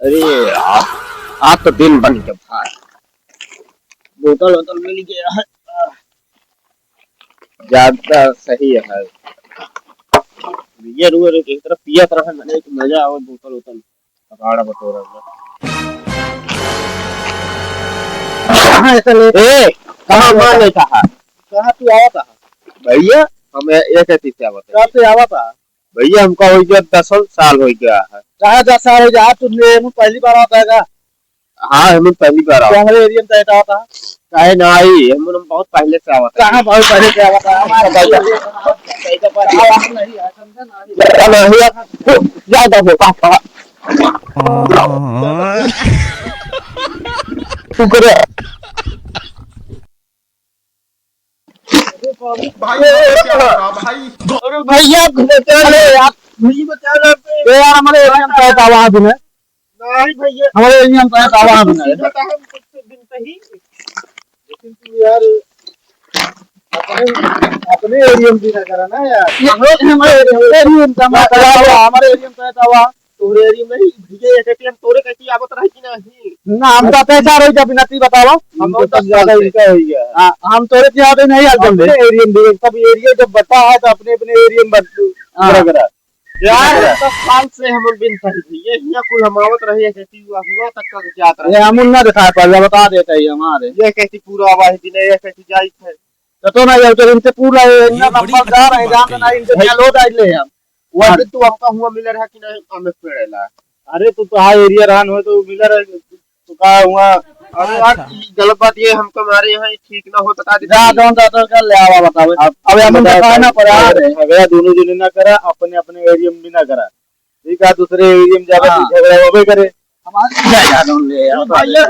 अरे यार आज तो दिन बन गया भाई। बोतल वोतल मिल गया है ज्यादा सही है। बियर उयर एक तरफ पिया तरह मैंने एक मजा आवे बोतल वोतल कबाड़ा बटोरा कहाँ ऐसा ले ए कहाँ मान लेता है कहाँ तू आवा था भैया हमें एक ऐसी से आवा था कब से आवा था भैया हमका हो गया 10 साल हो गया है। कहाँ 10 साल हो गया तुमने हम पहली बार आता है। हाँ हम पहली बार आवा हमारे एरिया में तय था काहे ना आई हम बहुत पहले से आवा था। कहाँ बहुत पहले से आवा था हमारा कैसे पर आवाज नहीं है समझा नहीं ज्यादा पापा शुक्र भाई भाई भैया चले आप बचा लो यार हमारे एरिया में तय था वहां भी नहीं भैया हमारे एरिया में तय था वहां भी नहीं दिन सही लेकिन तू यार अपने एरिया में भी ना करा ना यार हमारे एरिया में हमारे एरिया में तय था वहां तोरे एरिया में नहीं भैया एटीएम तोरे कैसी आवत रही कि नहीं ना हम तो पैसा रही जब नती बताओ हम तो ज्यादा इनका हो गया हां हम तोरे ज्यादा नहीं आल बंदे एरिया में सब एरिया जब बता है तो अपने अपने एरिया में बता यार तो साल से हम बिन सही भैया यहाँ कुल हमावत रही है कैसी हुआ तक का क्या आता है हम ना दिखा पर बता देते हैं हमारे ये कैसी पूरा आवाज भी नहीं है कैसी जाई है तो ना यार तो इनसे पूरा इतना नंबर जा रहे हैं जान ना इनसे लोड आई ले हम वो तू हमका हुआ मिलर है कि नहीं हमें पेड़ेला अरे तू तो हां एरिया रहन हो तो मिलर तू का हुआ अरे यार गलत बात ये हमको हमारे यहाँ ठीक ना हो बता दे जा कौन तो कर ले आवा बताओ अब हम बताना पड़ा है दोनों जने ना करा अपने अपने एरिया में भी ना करा ठीक है दूसरे एरिया में जाकर झगड़ा होबे करे हमारे जा जान ले यार भैया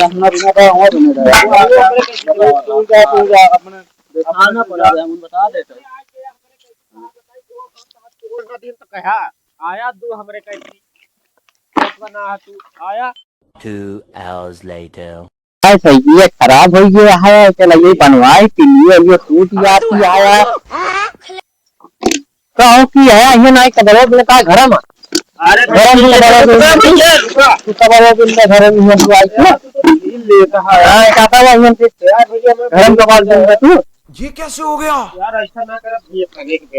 अपना बिना का हुआ बनेगा अपने दिखाना पड़ा हम बता देते दिन तो कहा आया दो हमरे कैसी बना तू आया 2 hours later ऐसा ये खराब हो गया है चलो ये बनवाए के लिए ये टूट जाती आया कहो कि है ये ना कदरो बोले का घर में अरे घर में कदरो बोले घर में है तू आई लेता है कहता है हम से यार भैया मैं घर में कबाड़ दूंगा तू ये कैसे हो गया यार ऐसा ना कर भैया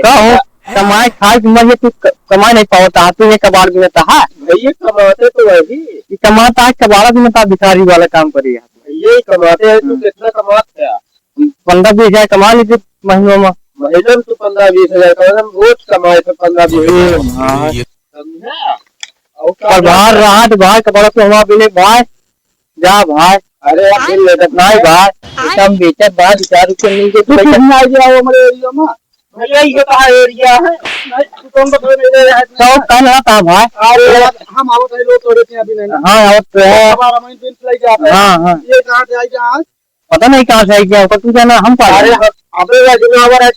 कहो कमाई खाए मजे तू कमाई नहीं पाता तू ये कबाड़ में है भैया कमाते तो वही कमाता है कबाड़ा भी में भिखारी वाला काम करी ये कमाते हैं तू कितना कमाते है 15-20 कमा लीजिए महीनों में महीने में तू 15-20 कमा रोज कमाए तो 15-20 और बाहर रहा तो भाई कबाड़ा तो हमारा बिले भाई जा भाई अरे यार बिल लेकर नहीं भाई कम बेचत बाद 4 रुपए मिल के तो पैसा आ गया हमारे एरिया में भैया ये तो एरिया है नहीं कौन बता नहीं रहा है तो कल आता भाई अरे हम आवत है लोग तोड़े थे अभी नहीं हां आवत है हमारा महीन दिन ले जाता है हां ये कहां से आई जा पता नहीं कहां से आई क्या तू जाना हम पा अरे अबे जनावर है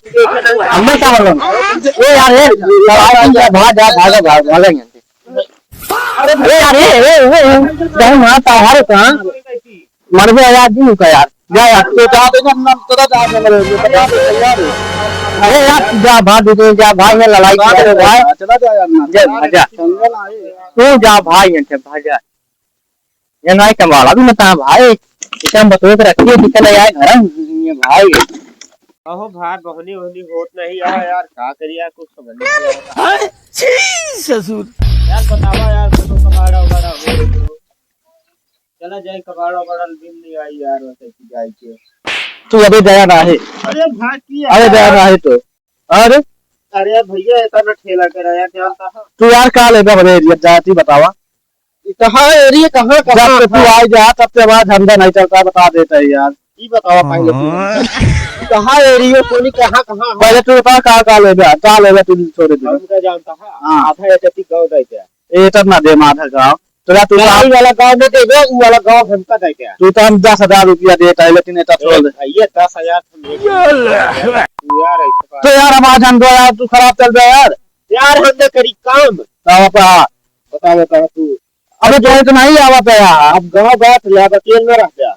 हमें क्या मालूम ए यार भागेंगे अरे यार ए माता हर कहां मर गया यार जी का यार जा यार तो जा देना हम तो जा मेरे बता दे यार अरे यार जा भाग दे जा भाई में लड़ाई कर भाई चला जा यार जा जंगल आए तू जा भाई यहां से भाग जा ये नहीं कमाड़ा भी मत भाई इतना बतोए के रखिए निकल यार घर ये भाई अहो भाई बहनी होनी होत नहीं यार का करिया कुछ समझ नहीं आ रहा छी ससुर यार बतावा यार तो कबाड़ा वबाड़ा हो चला जाए कबाड़ा वबाड़ा दिन नहीं आई यार वैसे की जाए के तू अबे दया ना है अरे भाई की अरे दया ना है तो अरे भैया इतना ठेला कराया क्या था तू यार का लेगा बड़े एरिया जाती बतावा कहां एरिया कहां जब तू आ जा तब से बाद धंधा नहीं चलता बता देता है यार ये बतावा पहले कहां एरिया कोनी कहां कहां पहले तू बता का लेगा तू छोड़ दे हमका जानता है हां आधा एचटी गांव देते ए तब ना दे माथा गांव तोरा तू आई वाला गांव में देबे उ वाला गांव हमका दे के तू तो हम 10,000 रुपया देता है लेकिन एटा छोड़ दे ये 10,000 यार तो यार हमारा धंधा यार तू खराब चल रहा यार हमने करी काम बता तू अबे जो तो नहीं आवा पे यार अब गांव बात ले अकेले में रह गया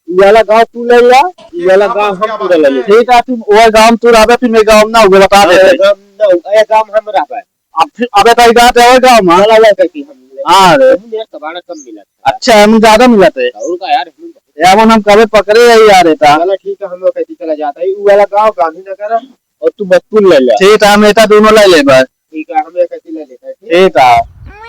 ये वाला गांव तू ले लिया ये वाला गांव हम पूरा ले ले ठीक है तू वो गांव तू रहबे फिर मैं गांव ना होगे बता दे ये गांव हम रहबे अब फिर अबे तो इधर रहे गाँव में वाला वाला कैसी हम हाँ रे यार कबाड़ा कम मिला था अच्छा हम ज्यादा मिला थे और का यार हम यार हम कभी पकड़े ही आ रहे था वाला ठीक है हम लोग कैसी चला जाता है वो वाला गांव गांधीनगर और तू बतपुर ले ले ठीक है हम ऐसा दोनों ले ले बस ठीक है हम एक कैसी ले लेते हैं ठीक है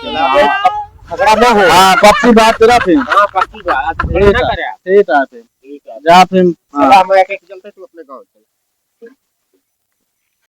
चला खतरा ना हो हाँ पक्की बात तेरा फिर हां पक्की बात ठीक ना है करे ठीक है फिर ठीक है जा फिर चला हम एक एक चलते तू अपने गांव चल